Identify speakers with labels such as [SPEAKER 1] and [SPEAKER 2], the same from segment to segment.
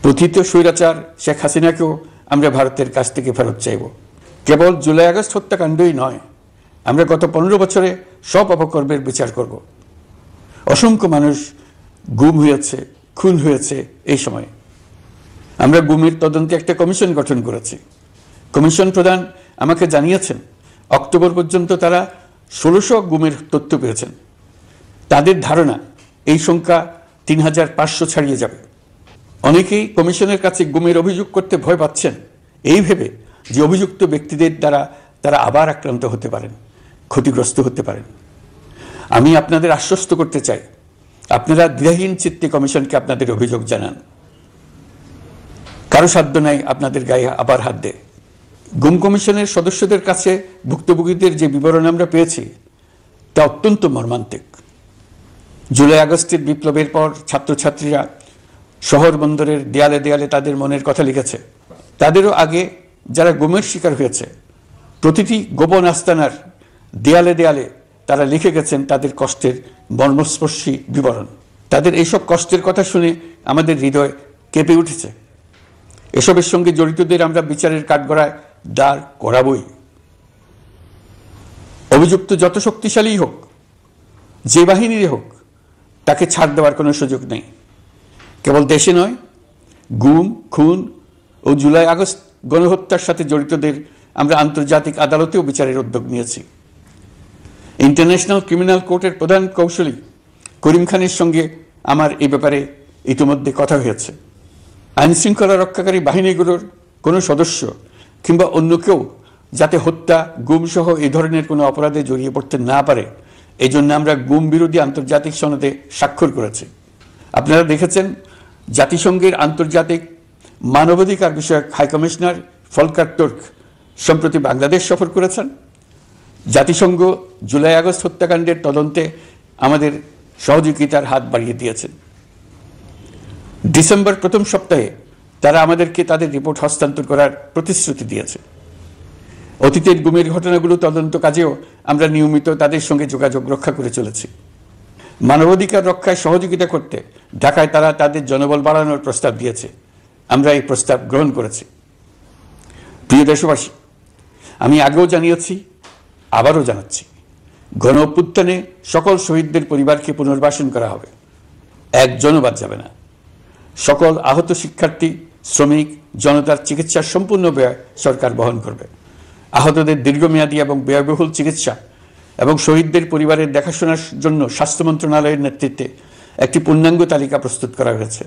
[SPEAKER 1] প্রথিত স্বৈরাচার শেখ হাসিনাকেও আমরা ভারতের কাছ থেকে ফেরত চাইব। কেবল জুলাই আগস্ট হত্যাকাণ্ডই নয়, আমরা গত 15 বছরে সব অপকর্মের বিচার করব। অসংখ্য মানুষ গুম হয়েছে, খুন হয়েছে। এই সময় আমরা গুমের তদন্তে একটা কমিশন গঠন করেছি। কমিশন প্রধান আমাকে জানিয়েছেন অক্টোবর পর্যন্ত তারা 1600 গুমের তথ্য পেয়েছেন। তাদের ধারণা এই সংখ্যা 3500 ছাড়িয়ে যাবে। অনেকেই কমিশনের কাছে গুমের অভিযোগ করতে ভয় পাচ্ছেন এই ভেবে যে অভিযুক্ত ব্যক্তিদের দ্বারা তারা আবার আক্রান্ত হতে পারেন, ক্ষতিগ্রস্ত হতে পারেন। আমি আপনাদের আশ্বস্ত করতে চাই, আপনারা দ্বিধাহীন চিত্তে কমিশনকে আপনাদের অভিযোগ জানান। কারো সাধ্য নাই আপনাদের গায়ে আবার হাত দেয়। গুম কমিশনের সদস্যদের কাছে ভুক্তভোগীদের যে বিবরণ আমরা পেয়েছি তা অত্যন্ত মর্মান্তিক। জুলাই আগস্টের বিপ্লবের পর ছাত্রছাত্রীরা শহর বন্দরের দেয়ালে দেয়ালে তাদের মনের কথা লিখেছে। তাদেরও আগে যারা গুমের শিকার হয়েছে প্রতিটি গোপন আস্তানার দেয়ালে দেয়ালে তারা লিখে গেছেন তাদের কষ্টের মর্মস্পর্শী বিবরণ। তাদের এইসব কষ্টের কথা শুনে আমাদের হৃদয় কেঁপে উঠেছে। এসবের সঙ্গে জড়িতদের আমরা বিচারের কাঠগড়ায় দাঁড় করাবই। অভিযুক্ত যত শক্তিশালী হোক, যে বাহিনীর হোক, তাকে ছাড় দেওয়ার কোনো সুযোগ নেই। কেবল দেশে নয়, গুম, খুন ও জুলাই আগস্ট গণহত্যার সাথে জড়িতদের আমরা আন্তর্জাতিক আদালতেও বিচারের উদ্যোগ নিয়েছি। ইন্টারন্যাশনাল ক্রিমিনাল কোর্টের প্রধান কৌশলী করিম খানের সঙ্গে আমার এই ব্যাপারে ইতিমধ্যে কথা হয়েছে। আইন শৃঙ্খলা রক্ষাকারী বাহিনীগুলোর কোনো সদস্য কিংবা অন্য কেউ যাতে হত্যা, গুম সহ এই ধরনের কোনো অপরাধে জড়িয়ে পড়তে না পারে, এই জন্য আমরা গুম বিরোধী আন্তর্জাতিক সনদে স্বাক্ষর করেছি। আপনারা দেখেছেন জাতিসংঘের আন্তর্জাতিক মানবাধিকার বিষয়ক হাইকমিশনার ফলকার তুর্ক সম্প্রতি বাংলাদেশ সফর করেছেন। জাতিসংঘ জুলাই আগস্ট হত্যাকাণ্ডের তদন্তে আমাদের সহযোগিতার হাত বাড়িয়ে দিয়েছেন। ডিসেম্বর প্রথম সপ্তাহে তারা আমাদেরকে তাদের রিপোর্ট হস্তান্তর করার প্রতিশ্রুতি দিয়েছে। অতীতের গুমের ঘটনাগুলো তদন্ত কাজেও আমরা নিয়মিত তাদের সঙ্গে যোগাযোগ রক্ষা করে চলেছি। মানবাধিকার রক্ষায় সহযোগিতা করতে ঢাকায় তারা তাদের জনবল বাড়ানোর প্রস্তাব দিয়েছে। আমরা এই প্রস্তাব গ্রহণ করেছি। প্রিয় দেশবাসী, আমি আগেও জানিয়েছি, আবারও জানাচ্ছি, গণ অভ্যুত্থানে সকল শহীদদের পরিবারকে পুনর্বাসন করা হবে, একজনও বাদ যাবে না। সকল আহত শিক্ষার্থী, শ্রমিক, জনতার চিকিৎসার সম্পূর্ণ ব্যয় সরকার বহন করবে। আহতদের দীর্ঘমেয়াদী এবং ব্যয়বহুল চিকিৎসা এবং শহীদদের পরিবারের দেখাশোনার জন্য স্বাস্থ্য মন্ত্রণালয়ের নেতৃত্বে একটি পূর্ণাঙ্গ তালিকা প্রস্তুত করা হয়েছে।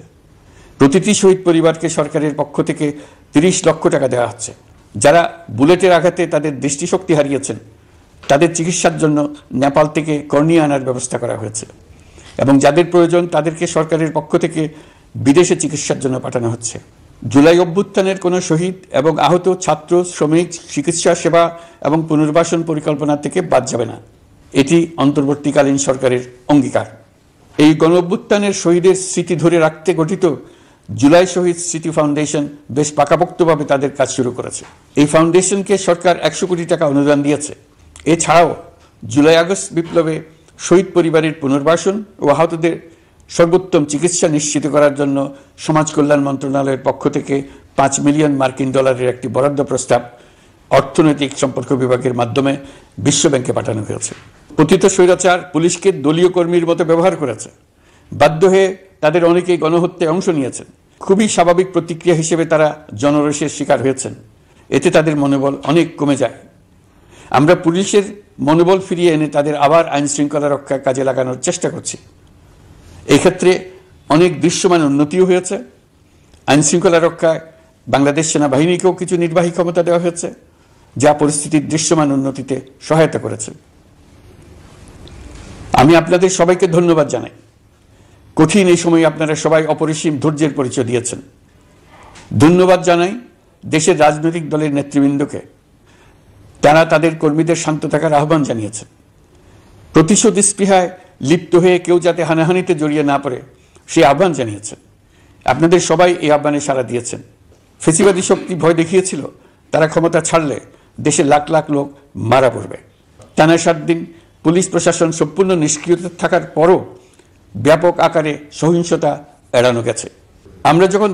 [SPEAKER 1] প্রতিটি শহীদ পরিবারকে সরকারের পক্ষ থেকে 30 লক্ষ টাকা দেওয়া হচ্ছে। যারা বুলেটের আঘাতে তাদের দৃষ্টিশক্তি হারিয়েছেন তাদের চিকিৎসার জন্য নেপাল থেকে কর্নিয়া আনার ব্যবস্থা করা হয়েছে এবং যাদের প্রয়োজন তাদেরকে সরকারের পক্ষ থেকে বিদেশে চিকিৎসার জন্য পাঠানো হচ্ছে। জুলাই অভ্যুত্থানের কোনো শহীদ এবং আহত ছাত্র, শ্রমিক চিকিৎসা সেবা এবং পুনর্বাসন পরিকল্পনা থেকে বাদ যাবে না। এটি অন্তর্বর্তীকালীন সরকারের অঙ্গীকার। এই গণ অভ্যুত্থানের শহীদের স্মৃতি ধরে রাখতে গঠিত জুলাই শহীদ স্মৃতি ফাউন্ডেশন বেশ পাকাপোক্তভাবে তাদের কাজ শুরু করেছে। এই ফাউন্ডেশনকে সরকার 100 কোটি টাকা অনুদান দিয়েছে। এছাড়াও জুলাই আগস্ট বিপ্লবে শহীদ পরিবারের পুনর্বাসন ও আহতদের সর্বোত্তম চিকিৎসা নিশ্চিত করার জন্য সমাজ কল্যাণ মন্ত্রণালয়ের পক্ষ থেকে $5 মিলিয়ন একটি বরাদ্দ প্রস্তাব অর্থনৈতিক সম্পর্ক বিভাগের মাধ্যমে বিশ্ব ব্যাংকে পাঠানো হয়েছে। পতিত স্বৈরাচার পুলিশকে দলীয় কর্মীর মতো ব্যবহার করেছে। বাধ্য হয়ে তাদের অনেকেই গণহত্যায় অংশ নিয়েছেন। খুবই স্বাভাবিক প্রতিক্রিয়া হিসেবে তারা জনরোষের শিকার হয়েছেন। এতে তাদের মনোবল অনেক কমে যায়। আমরা পুলিশের মনোবল ফিরিয়ে এনে তাদের আবার আইন শৃঙ্খলা রক্ষার কাজে লাগানোর চেষ্টা করছি। এক্ষেত্রে অনেক দৃশ্যমান উন্নতিও হয়েছে। আইন শৃঙ্খলা রক্ষায় বাংলাদেশ সেনাবাহিনীকেও কিছু নির্বাহী ক্ষমতা দেওয়া হয়েছে, যা পরিস্থিতির দৃশ্যমান উন্নতিতে সহায়তা করেছে। আমি আপনাদের সবাইকে ধন্যবাদ জানাই। কঠিন এই সময়ে আপনারা সবাই অপরিসীম ধৈর্যের পরিচয় দিয়েছেন। ধন্যবাদ জানাই দেশের রাজনৈতিক দলের নেতৃবৃন্দকে। তারা তাদের কর্মীদের শান্ত থাকার আহ্বান জানিয়েছেন। প্রতিশোধ স্পৃহায় লিপ্ত হয়ে কেউ যাতে হানাহানিতে জড়িয়ে না পড়ে সেই আহ্বান জানিয়েছেন। আপনাদের সবাই এই আহ্বানে সাড়া দিয়েছেন। ফেসিবাদী শক্তি ভয় দেখিয়েছিল তারা ক্ষমতা ছাড়লে দেশে লাখ লাখ লোক মারা পড়বে। টানা 7 দিন পুলিশ প্রশাসন সম্পূর্ণ নিষ্ক্রিয় থাকার পরও ব্যাপক আকারে সহিংসতা এড়ানো গেছে। আমরা যখন